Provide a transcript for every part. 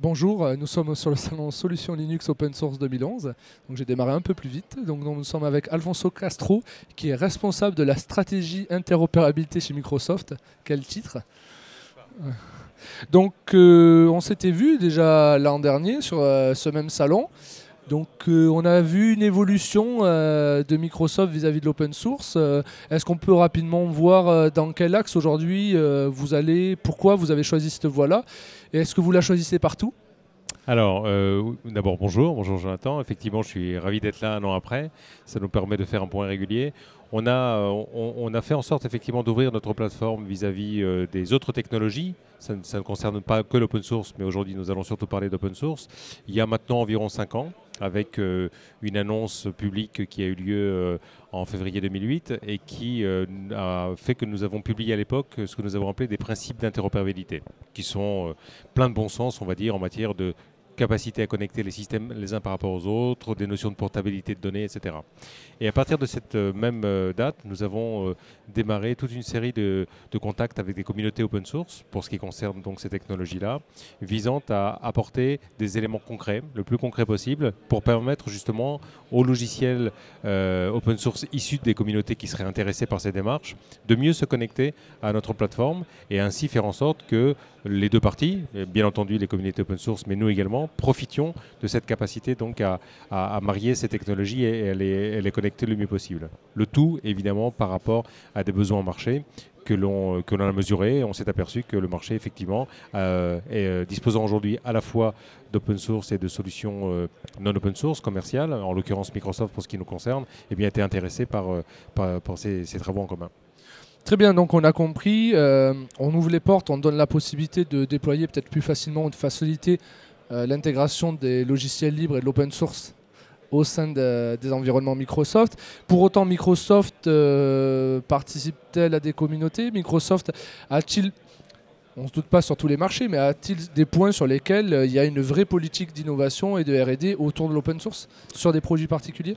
Bonjour, nous sommes sur le salon Solutions Linux Open Source 2011. Donc j'ai démarré un peu plus vite. Donc nous sommes avec Alfonso Castro, qui est responsable de la stratégie interopérabilité chez Microsoft. Quel titre? Donc on s'était vu déjà l'an dernier sur ce même salon. Donc on a vu une évolution de Microsoft vis-à-vis de l'open source. Est-ce qu'on peut rapidement voir dans quel axe aujourd'hui vous allez, pourquoi vous avez choisi cette voie-là? Et est-ce que vous la choisissez partout? Alors, d'abord bonjour Jonathan. Effectivement, je suis ravi d'être là un an après. Ça nous permet de faire un point régulier. On a fait en sorte effectivement d'ouvrir notre plateforme vis-à-vis des autres technologies. Ça ne concerne pas que l'open source, mais aujourd'hui nous allons surtout parler d'open source. Il y a maintenant environ 5 ans, avec une annonce publique qui a eu lieu en février 2008 et qui a fait que nous avons publié à l'époque ce que nous avons appelé des principes d'interopérabilité, qui sont plein de bon sens, on va dire, en matière de capacité à connecter les systèmes les uns par rapport aux autres, des notions de portabilité de données, etc. Et à partir de cette même date, nous avons démarré toute une série de contacts avec des communautés open source pour ce qui concerne donc ces technologies-là, visant à apporter des éléments concrets, le plus concret possible, pour permettre justement aux logiciels open source issus des communautés qui seraient intéressées par ces démarches de mieux se connecter à notre plateforme et ainsi faire en sorte que les deux parties, bien entendu les communautés open source, mais nous également, profitions de cette capacité donc à marier ces technologies et à les connecter le mieux possible. Le tout, évidemment, par rapport à des besoins marché que l'on a mesuré. On s'est aperçu que le marché, effectivement, est disposant aujourd'hui à la fois d'open source et de solutions non open source, commerciales, en l'occurrence Microsoft pour ce qui nous concerne, et bien été intéressé par ces travaux en commun. Très bien, donc on a compris, on ouvre les portes, on donne la possibilité de déployer peut-être plus facilement ou de faciliter l'intégration des logiciels libres et de l'open source au sein des environnements Microsoft. Pour autant, Microsoft participe-t-elle à des communautés? Microsoft a-t-il, on ne se doute pas sur tous les marchés, mais a-t-il des points sur lesquels il y a une vraie politique d'innovation et de R&D autour de l'open source sur des produits particuliers?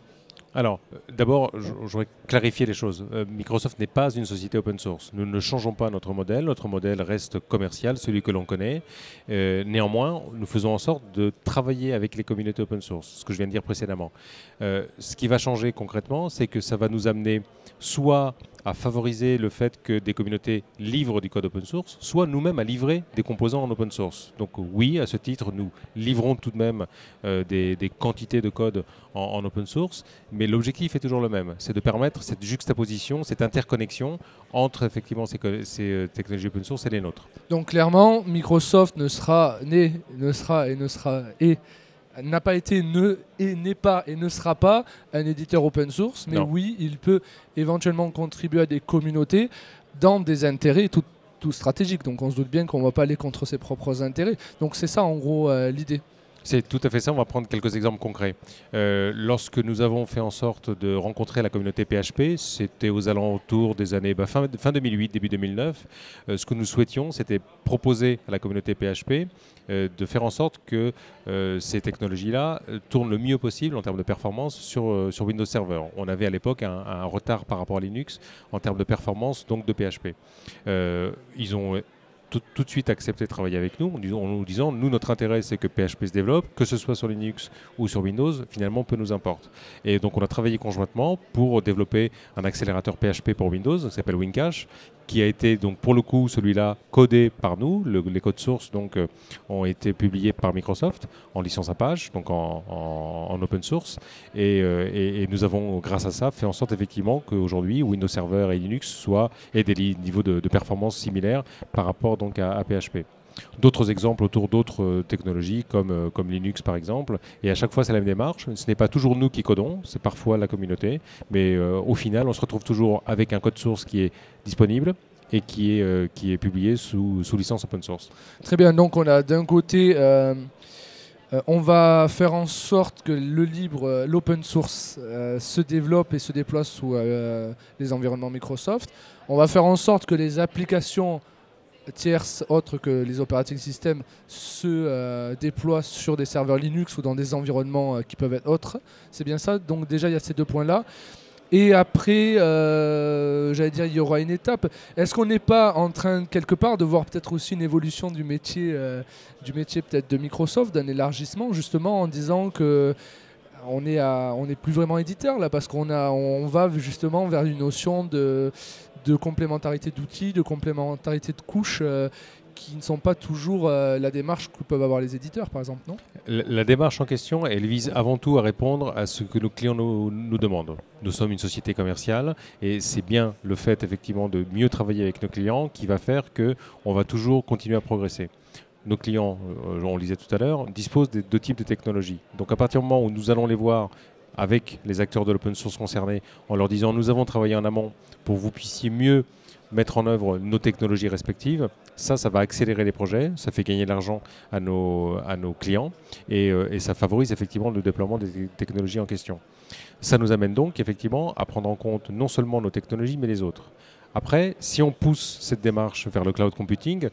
Alors, d'abord, je voudrais clarifier les choses. Microsoft n'est pas une société open source. Nous ne changeons pas notre modèle. Notre modèle reste commercial, celui que l'on connaît. Néanmoins, nous faisons en sorte de travailler avec les communautés open source, ce que je viens de dire précédemment. Ce qui va changer concrètement, c'est que ça va nous amener soit à favoriser le fait que des communautés livrent du code open source, soit nous-mêmes à livrer des composants en open source. Donc oui, à ce titre, nous livrons tout de même des quantités de code en open source, mais l'objectif est toujours le même, c'est de permettre cette juxtaposition, cette interconnexion entre effectivement ces technologies open source et les nôtres. Donc clairement, Microsoft n'a pas été, n'est pas et ne sera pas un éditeur open source, mais Non. oui, il peut éventuellement contribuer à des communautés dans des intérêts tout stratégiques. Donc on se doute bien qu'on ne va pas aller contre ses propres intérêts. Donc c'est ça en gros l'idée. C'est tout à fait ça, on va prendre quelques exemples concrets. Lorsque nous avons fait en sorte de rencontrer la communauté PHP, c'était aux alentours des années fin 2008, début 2009, ce que nous souhaitions, c'était proposer à la communauté PHP de faire en sorte que ces technologies-là tournent le mieux possible en termes de performance sur Windows Server. On avait à l'époque un retard par rapport à Linux en termes de performance, donc de PHP. Ils ont tout de suite accepté de travailler avec nous en nous disant nous notre intérêt c'est que PHP se développe, que ce soit sur Linux ou sur Windows, finalement peu nous importe. Et donc on a travaillé conjointement pour développer un accélérateur PHP pour Windows qui s'appelle WinCache, qui a été donc pour le coup celui-là codé par nous. Les codes sources donc ont été publiés par Microsoft en licence à page, donc en open source, et nous avons grâce à ça fait en sorte effectivement qu'aujourd'hui Windows Server et Linux aient des niveaux de performance similaires par rapport donc à PHP. D'autres exemples autour d'autres technologies comme Linux par exemple, et à chaque fois c'est la même démarche, ce n'est pas toujours nous qui codons, c'est parfois la communauté, mais au final on se retrouve toujours avec un code source qui est disponible et qui est publié sous licence open source. Très bien, donc on a d'un côté, on va faire en sorte que le libre, l'open source se développe et se déploie sous les environnements Microsoft. On va faire en sorte que les applications tierces autres que les operating systems se déploient sur des serveurs Linux ou dans des environnements qui peuvent être autres. C'est bien ça. Donc déjà il y a ces deux points-là. Et après, j'allais dire, il y aura une étape. Est-ce qu'on n'est pas en train, quelque part, de voir peut-être aussi une évolution du métier peut-être de Microsoft, d'un élargissement, justement, en disant que on est plus vraiment éditeur là, parce on va justement vers une notion de complémentarité d'outils, de complémentarité de couches qui ne sont pas toujours la démarche que peuvent avoir les éditeurs, par exemple, non? La démarche en question, elle vise avant tout à répondre à ce que nos clients nous demandent. Nous sommes une société commerciale et c'est bien le fait effectivement de mieux travailler avec nos clients qui va faire qu'on va toujours continuer à progresser. Nos clients, on le disait tout à l'heure, disposent de deux types de technologies. Donc à partir du moment où nous allons les voir avec les acteurs de l'open source concernés, en leur disant nous avons travaillé en amont pour que vous puissiez mieux mettre en œuvre nos technologies respectives, ça va accélérer les projets, ça fait gagner de l'argent à nos clients et ça favorise effectivement le déploiement des technologies en question. Ça nous amène donc effectivement à prendre en compte non seulement nos technologies mais les autres. Après, si on pousse cette démarche vers le cloud computing,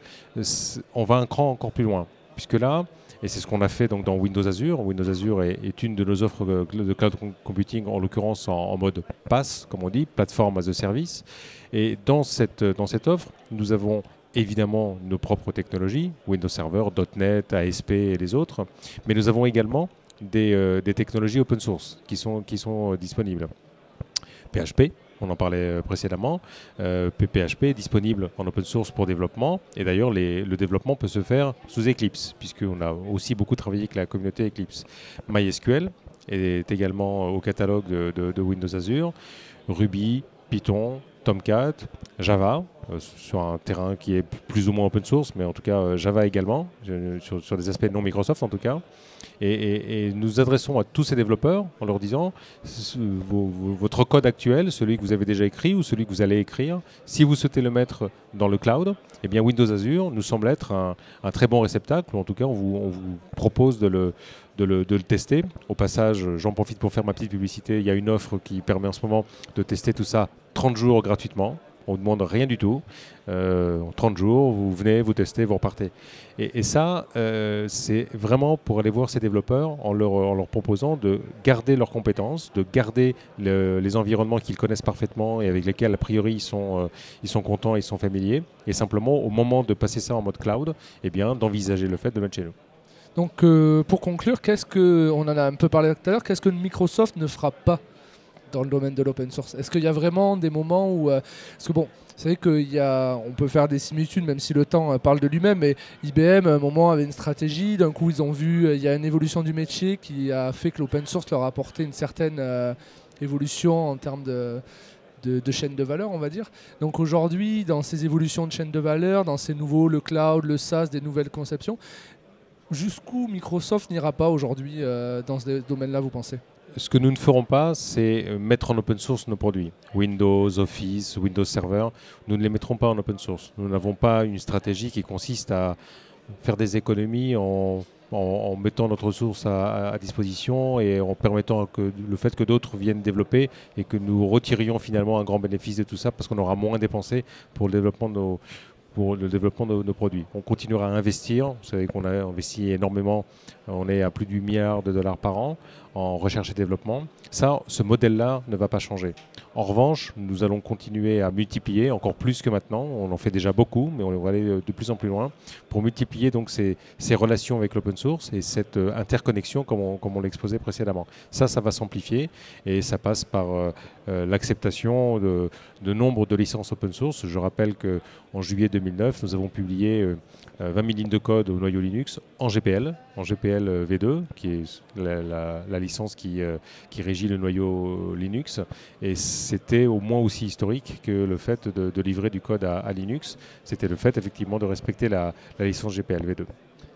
on va un cran encore plus loin, puisque là, et c'est ce qu'on a fait donc dans Windows Azure. Windows Azure est une de nos offres de cloud computing, en l'occurrence en mode PaaS, comme on dit, Platform as a Service. Et dans cette offre, nous avons évidemment nos propres technologies, Windows Server, .NET, ASP et les autres, mais nous avons également des technologies open source qui sont disponibles. PHP, on en parlait précédemment, PHP est disponible en open source pour développement, et d'ailleurs le développement peut se faire sous Eclipse, puisqu'on a aussi beaucoup travaillé avec la communauté Eclipse. MySQL est également au catalogue de Windows Azure, Ruby, Python, Tomcat, Java, sur un terrain qui est plus ou moins open source, mais en tout cas Java également, sur des aspects non Microsoft en tout cas. Et nous adressons à tous ces développeurs en leur disant votre code actuel, celui que vous avez déjà écrit ou celui que vous allez écrire, si vous souhaitez le mettre dans le cloud, eh bien Windows Azure nous semble être un très bon réceptacle, ou en tout cas on vous propose de le tester. Au passage, j'en profite pour faire ma petite publicité. Il y a une offre qui permet en ce moment de tester tout ça 30 jours gratuitement. On ne demande rien du tout. 30 jours, vous venez, vous testez, vous repartez. Et ça, c'est vraiment pour aller voir ces développeurs en leur proposant de garder leurs compétences, de garder les environnements qu'ils connaissent parfaitement et avec lesquels, a priori, ils sont contents, ils sont familiers. Et simplement, au moment de passer ça en mode cloud, eh bien, d'envisager le fait de le mettre chez nous. Donc, pour conclure, on en a un peu parlé tout à l'heure, qu'est-ce que Microsoft ne fera pas dans le domaine de l'open source? Est-ce qu'il y a vraiment des moments où... parce que bon, c'est vrai qu'on peut faire des similitudes, même si le temps parle de lui-même, mais IBM, à un moment, avait une stratégie. D'un coup, ils ont vu il y a une évolution du métier qui a fait que l'open source leur a apporté une certaine évolution en termes de chaîne de valeur, on va dire. Donc aujourd'hui, dans ces évolutions de chaîne de valeur, dans ces nouveaux, le cloud, le SaaS, des nouvelles conceptions, jusqu'où Microsoft n'ira pas aujourd'hui dans ce domaine-là, vous pensez? Ce que nous ne ferons pas, c'est mettre en open source nos produits. Windows, Office, Windows Server, nous ne les mettrons pas en open source. Nous n'avons pas une stratégie qui consiste à faire des économies en mettant notre ressource à disposition et en permettant le fait que d'autres viennent développer et que nous retirions finalement un grand bénéfice de tout ça parce qu'on aura moins dépensé pour le développement de nos produits. On continuera à investir. Vous savez qu'on a investi énormément. On est à plus de 8 milliards de dollars par an en recherche et développement. Ça, ce modèle-là ne va pas changer. En revanche, nous allons continuer à multiplier encore plus que maintenant. On en fait déjà beaucoup, mais on va aller de plus en plus loin pour multiplier donc ces relations avec l'open source et cette interconnexion comme on l'exposait précédemment. Ça va s'amplifier et ça passe par l'acceptation de nombre de licences open source. Je rappelle qu'en juillet 2009, nous avons publié 20 000 lignes de code au noyau Linux en GPL V2, qui est la licence qui régit le noyau Linux. Et c'était au moins aussi historique que le fait de livrer du code à Linux. C'était le fait effectivement de respecter la licence GPL V2.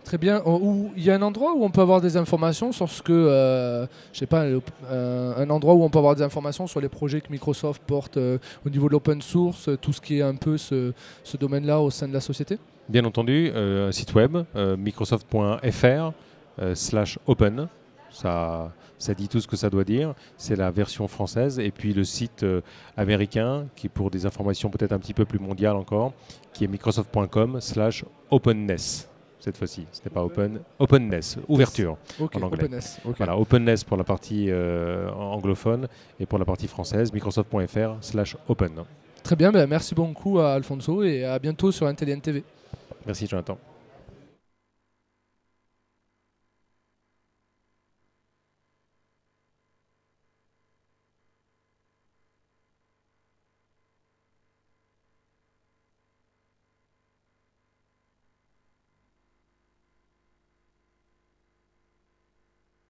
Très bien. Il y a un endroit où on peut avoir des informations sur ce que, je sais pas, un endroit où on peut avoir des informations sur les projets que Microsoft porte au niveau de l'open source, tout ce qui est un peu ce domaine-là au sein de la société? Bien entendu, un site web, microsoft.fr/open. Ça dit tout ce que ça doit dire. C'est la version française. Et puis le site américain, qui pour des informations peut-être un petit peu plus mondiales encore, qui est microsoft.com/openness. cette fois-ci. Ce n'est pas open. Openness, ouverture Ok, en anglais. openness. Ok. Voilà, openness pour la partie anglophone et pour la partie française, microsoft.fr/open. Très bien, merci beaucoup à Alfonso et à bientôt sur Intelligent TV. Merci Jonathan.